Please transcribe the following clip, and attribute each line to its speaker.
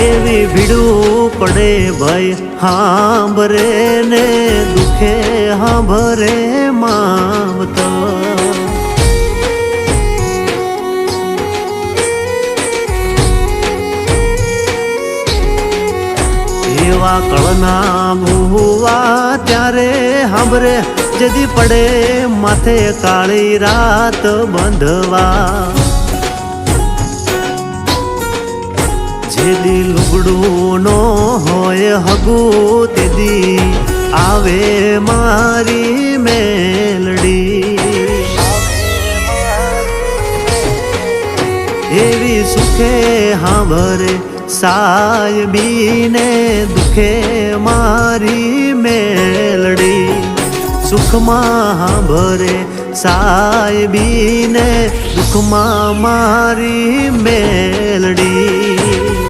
Speaker 1: એવી ભીડું પડે ભાઈ હાંભરે ને દુખે હાંભરે માવતો એવા કળના ભૂવા ત્યારે હાંભરે જદી પડે માથે કાળી રાત બંધવા જેદી લુગડું નો હોય હગું તેદી આવે મારી મેલડી એવી સુખે હાંભરે સાયબીને દુખે મારી મેલડી સુખમાં હાંભરે સાયબીને દુખમાં મારી મેલડી